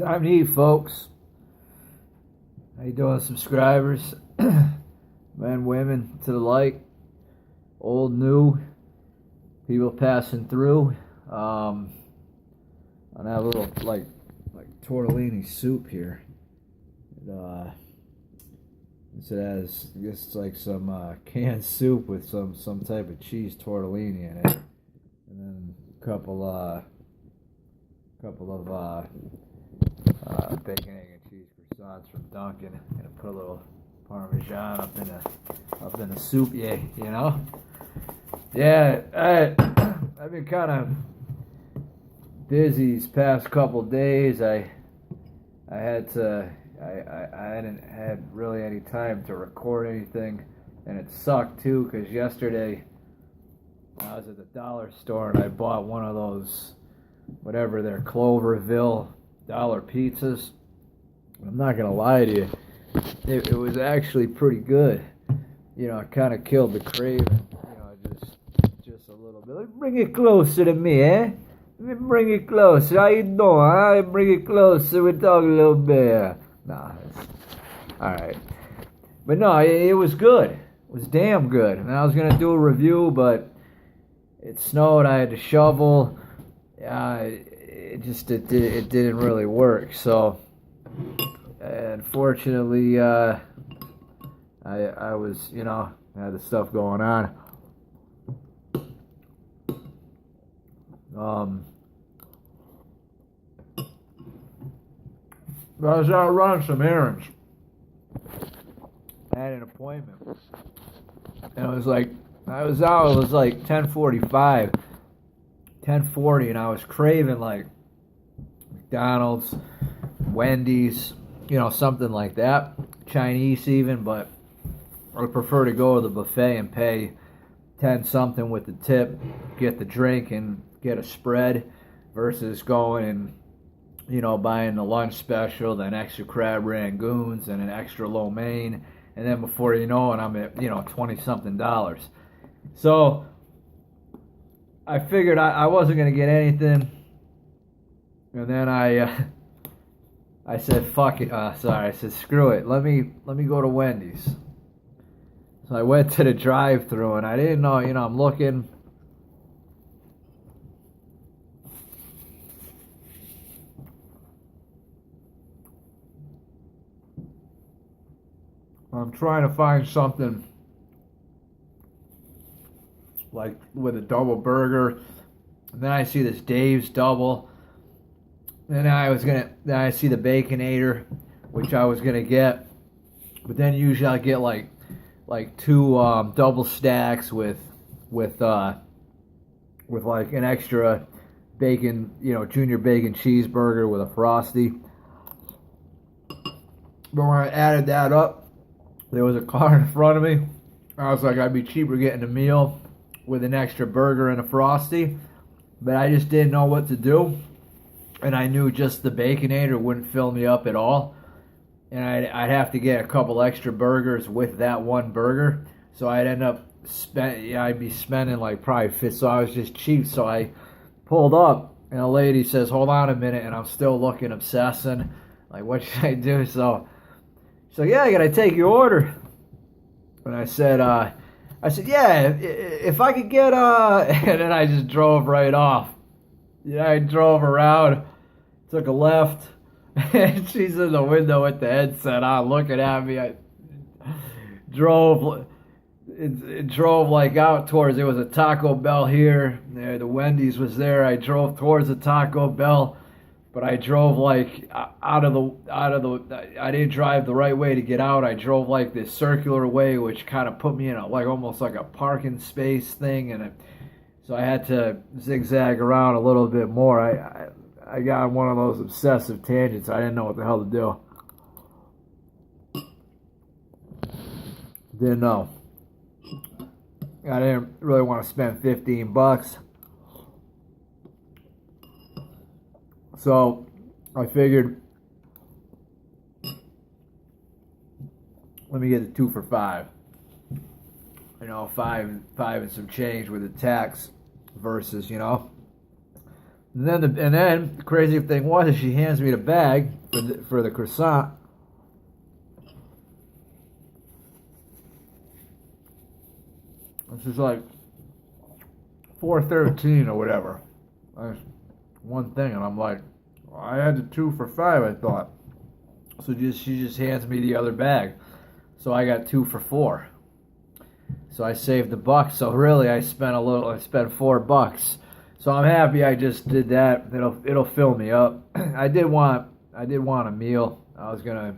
Time to eat, folks. How you doing, subscribers? Men, women, to the like, old, new, people passing through. I have a little like tortellini soup here. It has, I guess it's like some canned soup with some type of cheese tortellini in it, and then a couple of bacon, egg, and cheese croissants from Dunkin', and put a little Parmesan up in the soup. Yeah, you know. Yeah, I've been kind of busy these past couple days. I hadn't had really any time to record anything, and it sucked too because yesterday I was at the dollar store and I bought one of those, whatever they're, Cloverville dollar pizzas. I'm not gonna lie to you, it was actually pretty good. You know, it kind of killed the craving. You know, just a little bit. Bring it closer to me, eh? Let me bring it closer. How you doing? Huh? Bring it closer. We talk a little bit. Nah, all right. But no, it was good. It was damn good. And I was gonna do a review, but it snowed. I had to shovel. It didn't really work. So unfortunately, I was, you know, I had the stuff going on. I was out running some errands. I had an appointment, and it was like 10:45, 10:40, and I was craving like McDonald's, Wendy's, you know, something like that, Chinese even, but I would prefer to go to the buffet and pay 10 something with the tip, get the drink and get a spread, versus going and, you know, buying the lunch special, then extra crab rangoons and an extra lo mein, and then before you know it, I'm at, you know, 20 something dollars. So I figured I wasn't gonna get anything, and then I said fuck it. I said screw it. Let me go to Wendy's. So I went to the drive-thru, and I didn't know, you know, I'm looking. I'm trying to find something like with a double burger. And then I see this Dave's double. Then I see the Baconator, which I was gonna get. But then usually I get like two double stacks with like an extra bacon, you know, junior bacon cheeseburger with a Frosty. But when I added that up, there was a car in front of me. I was like, I'd be cheaper getting a meal with an extra burger and a Frosty. But I just didn't know what to do. And I knew just the Baconator wouldn't fill me up at all. And I'd have to get a couple extra burgers with that one burger. So I'd end up I'd be spending like probably 50. So I was just cheap. So I pulled up, and a lady says, hold on a minute. And I'm still looking, obsessing. Like, what should I do? So she's like, yeah, I gotta take your order. And I said, yeah, if I could get, and then I just drove right off. Yeah, I drove around, took a left, and she's in the window with the headset on, looking at me. I drove, it drove like out towards, there was a Taco Bell here, the Wendy's was there. I drove towards the Taco Bell. But I drove like out of the. I didn't drive the right way to get out. I drove like this circular way, which kind of put me in like almost like a parking space thing, and so I had to zigzag around a little bit more. I got on one of those obsessive tangents. I didn't know what the hell to do. Didn't know. I didn't really want to spend $15. So I figured, let me get the 2 for $5. You know, five and some change with the tax versus, you know, And then the crazy thing was, is she hands me the bag for the croissant. This is like $4.13 or whatever. That's one thing, and I'm like, well, I had the 2 for $5, I thought. So she just hands me the other bag, so I got 2 for $4. So I saved $1. So really, I spent $4. So I'm happy I just did that. It'll fill me up. I did want a meal. I was gonna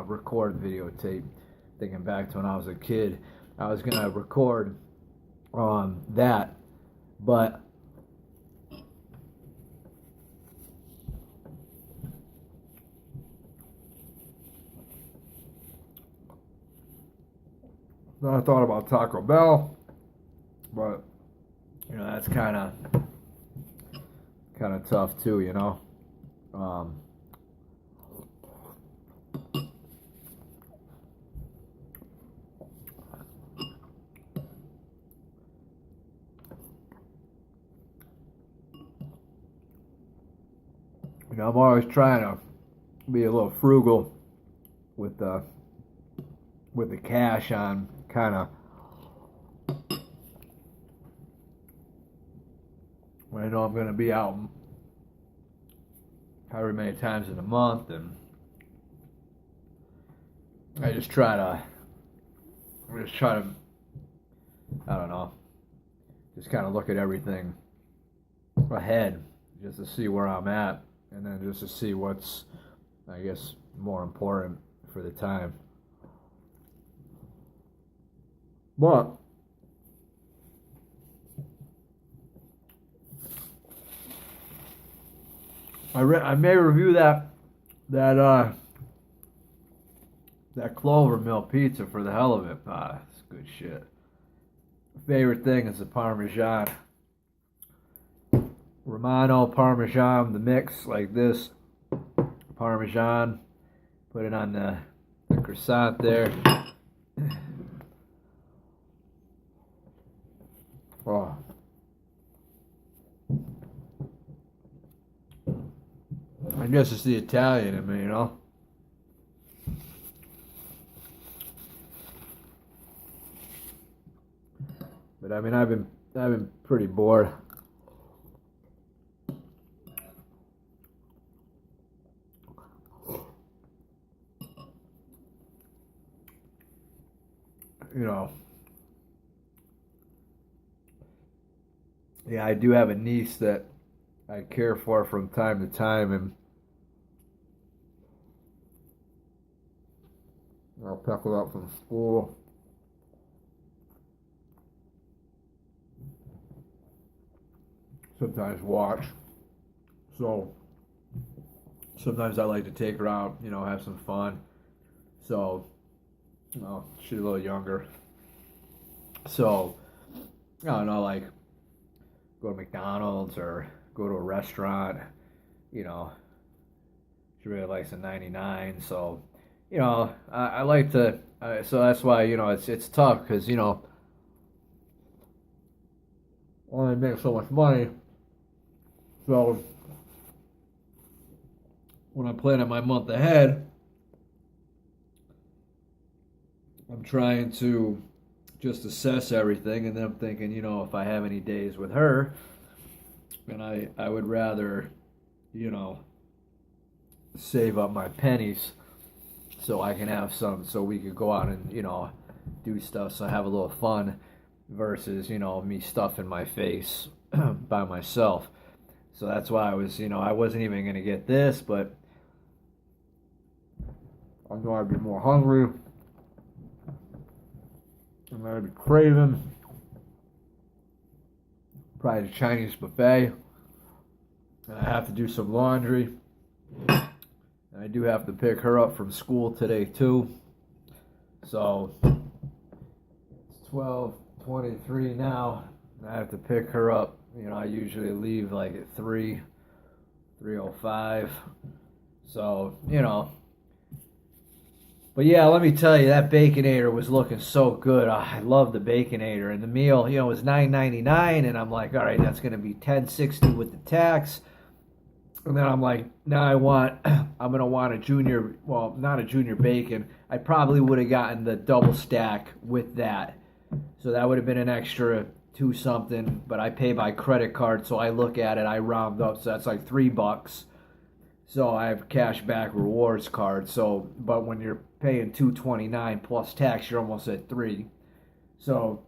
record videotape. Thinking back to when I was a kid, I was gonna record that, but then I thought about Taco Bell, but that's kind of tough too, I'm always trying to be a little frugal with the cash on kind of when I know I'm going to be out however many times in a month, and I just try to I don't know, just kind of look at everything ahead just to see where I'm at, and then just to see what's, I guess, more important for the time. But I may review that Clover Mill pizza for the hell of it. It's good shit. Favorite thing is the Parmesan. Romano Parmesan, the mix like this. Parmesan. Put it on the croissant there. Oh. I guess it's the Italian in me, But I mean, I've been pretty bored. Yeah, I do have a niece that I care for from time to time, and I'll pick her up from school. Sometimes watch. So sometimes I like to take her out, have some fun. So, she's a little younger. So, I don't know, like, go to McDonald's or go to a restaurant, she really likes a 99. So, I like to, so that's why, it's tough because, only make so much money. So, when I'm planning my month ahead, I'm trying to just assess everything, and then I'm thinking, if I have any days with her, then I would rather, save up my pennies so I can have some, so we could go out and, do stuff, so I have a little fun versus, me stuffing my face by myself. So that's why I was, I wasn't even going to get this, but I know I'd be more hungry. And I'd be craving probably the Chinese buffet. And I have to do some laundry. And I do have to pick her up from school today too. So it's 12:23 now. I have to pick her up. I usually leave like at 3:05. So, But yeah, let me tell you, that Baconator was looking so good. I love the Baconator, and the meal, was $9.99, and I'm like, all right, that's gonna be $10.60 with the tax. And then I'm like, now I'm gonna want a junior, well, not a junior bacon. I probably would have gotten the double stack with that, so that would have been an extra two something. But I pay by credit card, so I look at it, I round up, so that's like $3. So I have cash back rewards card. So, but when you're paying $2.29 plus tax, you're almost at $3. So,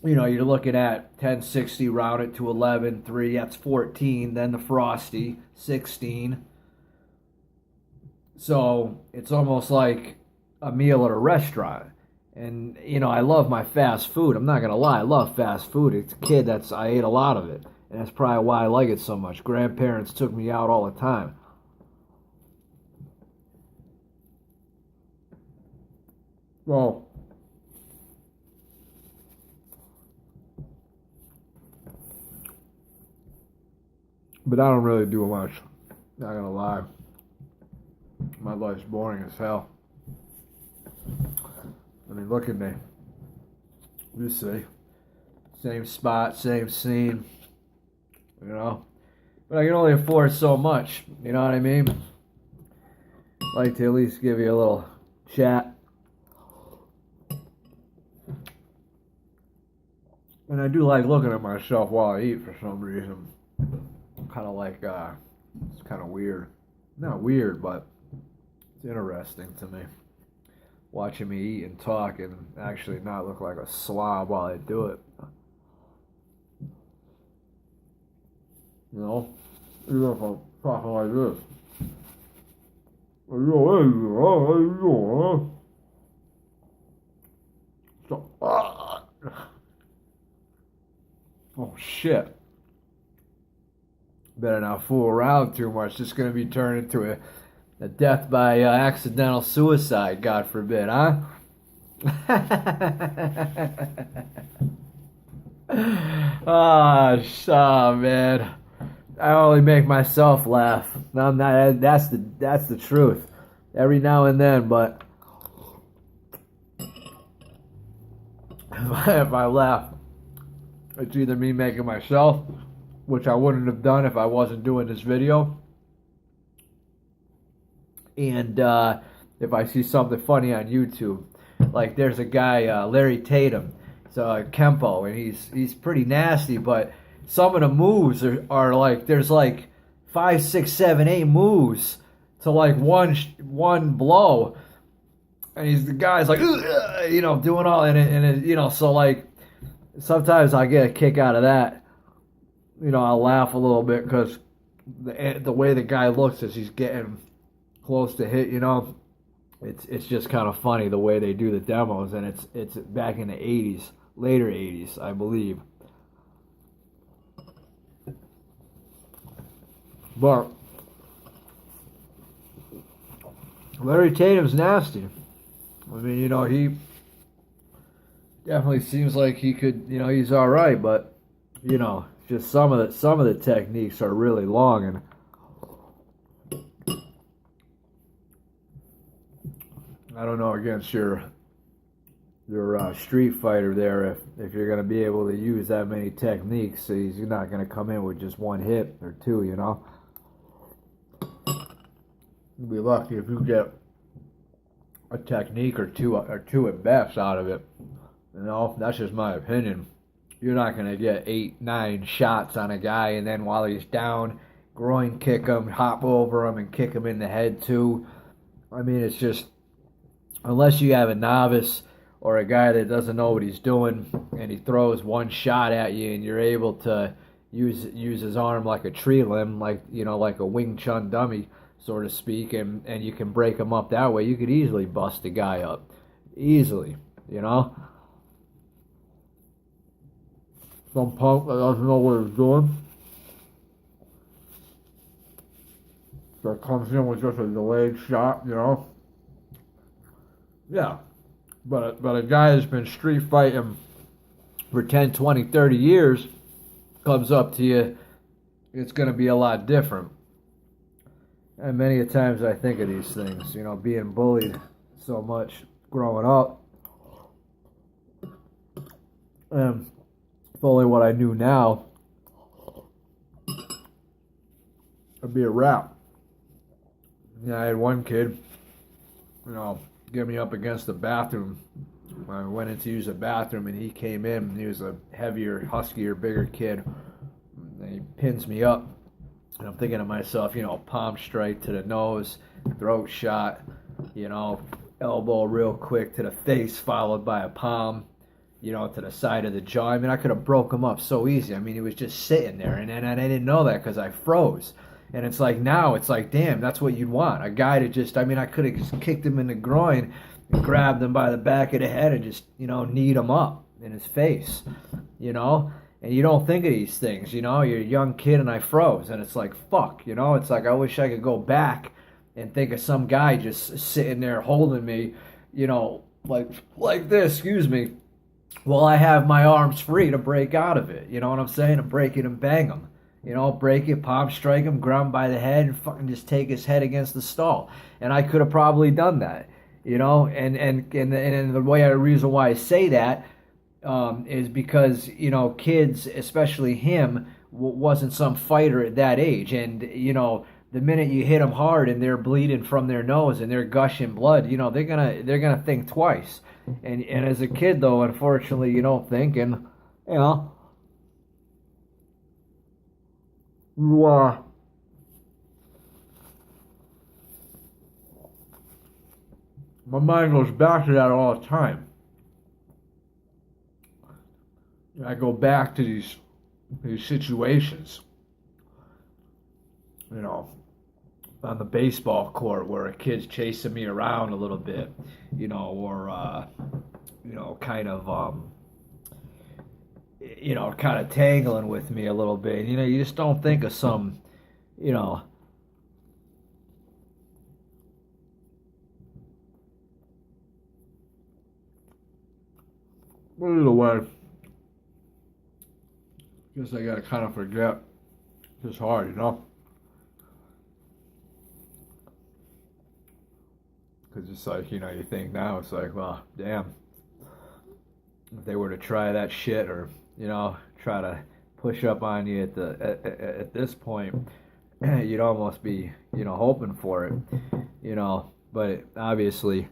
you're looking at $10.60, round it to 11, 3, that's 14. Then the Frosty, 16. So it's almost like a meal at a restaurant. And I love my fast food. I'm not gonna lie, I love fast food. As a kid, I ate a lot of it, and that's probably why I like it so much. Grandparents took me out all the time. Well, but I don't really do much. Not gonna lie. My life's boring as hell. I mean, look at me. You see. Same spot, same scene. But I can only afford so much. You know what I mean? I'd like to at least give you a little chat. And I do like looking at myself while I eat for some reason. Kind of like, it's kind of weird. Not weird, but it's interesting to me. Watching me eat and talk and actually not look like a slob while I do it. Even if I'm talking like this. So, oh shit. Better not fool around too much. It's going to be turned into a death by accidental suicide, God forbid, huh? Oh, man. I only make myself laugh. No, I'm not. That's the truth. Every now and then, but if I laugh, it's either me making myself, which I wouldn't have done if I wasn't doing this video, and if I see something funny on YouTube. Like there's a guy, Larry Tatum, it's Kempo, and he's pretty nasty, but some of the moves are like, there's like 5, 6, 7, 8 moves to like one blow, and the guy's like, doing all, and so like sometimes I get a kick out of that. I'll laugh a little bit because the way the guy looks as he's getting close to hit, it's just kind of funny the way they do the demos, and it's back in the 80s, later 80s, I believe. But Larry Tatum's nasty. I mean, he definitely seems like he could, he's all right, but just some of the techniques are really long, and I don't know against your Street Fighter there if you're gonna be able to use that many techniques. So he's not gonna come in with just one hit or two, You'll be lucky if you get a technique or two at best out of it. That's just my opinion. You're not going to get 8, 9 shots on a guy and then while he's down, groin kick him, hop over him, and kick him in the head too. I mean, it's just, unless you have a novice or a guy that doesn't know what he's doing and he throws one shot at you and you're able to use his arm like a tree limb, like a Wing Chun dummy, so to speak, and you can break him up that way, you could easily bust a guy up. Easily, Some punk that doesn't know what he's doing, that comes in with just a delayed shot, Yeah, but a guy that's been street fighting for 10, 20, 30 years comes up to you, it's going to be a lot different. And many a times I think of these things, being bullied so much growing up. And if only what I knew now, it'd be a wrap. Yeah, I had one kid, get me up against the bathroom. I went in to use the bathroom, and he came in, and he was a heavier, huskier, bigger kid. And he pins me up, and I'm thinking to myself, palm strike to the nose, throat shot, elbow real quick to the face, followed by a palm, to the side of the jaw. I mean, I could have broke him up so easy. I mean, he was just sitting there, and I didn't know that because I froze. And it's like now, it's like, damn, that's what you'd want. A guy to just, I could have just kicked him in the groin and grabbed him by the back of the head and just, kneed him up in his face, And you don't think of these things, You're a young kid and I froze. And it's like, fuck, It's like I wish I could go back and think of some guy just sitting there holding me, like this, excuse me, while I have my arms free to break out of it. You know what I'm saying? To break it and bang him. Break it, palm strike him, grab him by the head, and fucking just take his head against the stall. And I could have probably done that, And the reason why I say that is because, kids, especially him, wasn't some fighter at that age. And, the minute you hit them hard and they're bleeding from their nose and they're gushing blood, they're gonna think twice. And as a kid, though, unfortunately, you don't think, and my mind goes back to that all the time. I go back to these situations, on the baseball court where a kid's chasing me around a little bit, or kind of tangling with me a little bit. You just don't think of some, But either way, guess I gotta kind of forget. It's hard, Because it's like, you think now, it's like, well, damn. If they were to try that shit or, try to push up on you at this point, you'd almost be, hoping for it, But obviously,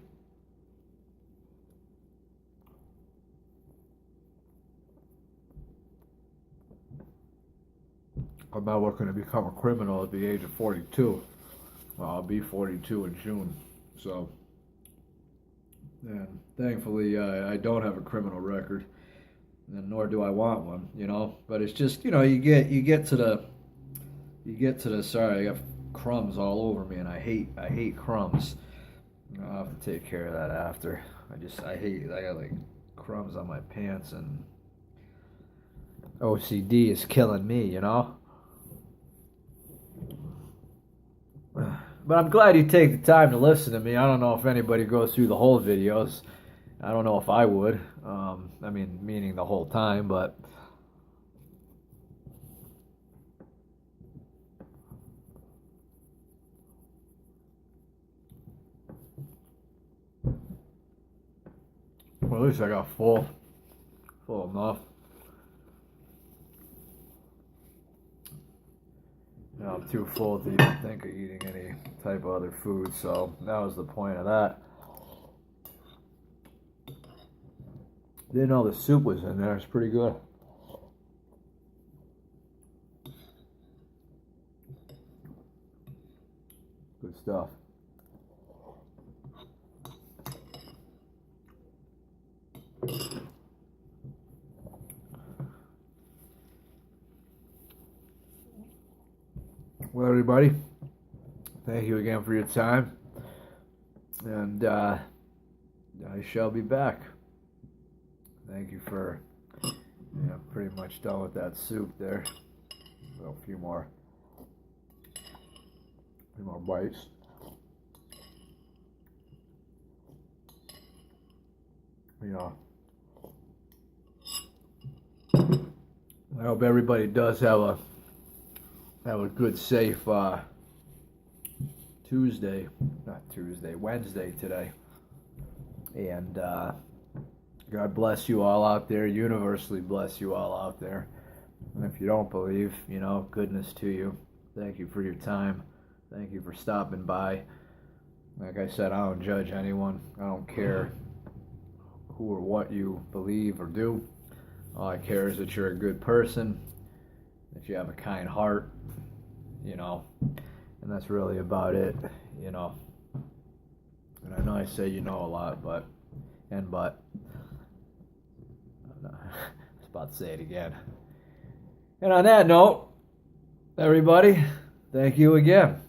I'm not looking to become a criminal at the age of 42. Well, I'll be 42 in June. So, and thankfully, I don't have a criminal record, and nor do I want one, But it's just, you get to the. Sorry, I got crumbs all over me, and I hate crumbs. I'll have to take care of that after. I got like crumbs on my pants, and OCD is killing me, But I'm glad you take the time to listen to me. I don't know if anybody goes through the whole videos. I don't know if I would. Meaning the whole time, but well, at least I got full enough. I'm too full to even think of eating any type of other food, so that was the point of that. Didn't know the soup was in there. It's pretty good. Good stuff. Well, everybody, thank you again for your time, and I shall be back. Thank you for, pretty much done with that soup there. So a few more bites. I hope everybody does have a good, safe Wednesday today. And God bless you all out there, universally bless you all out there. And if you don't believe, goodness to you. Thank you for your time. Thank you for stopping by. Like I said, I don't judge anyone. I don't care who or what you believe or do. All I care is that you're a good person, that you have a kind heart, and that's really about it, And I know I say a lot, but I was about to say it again. And on that note, everybody, thank you again.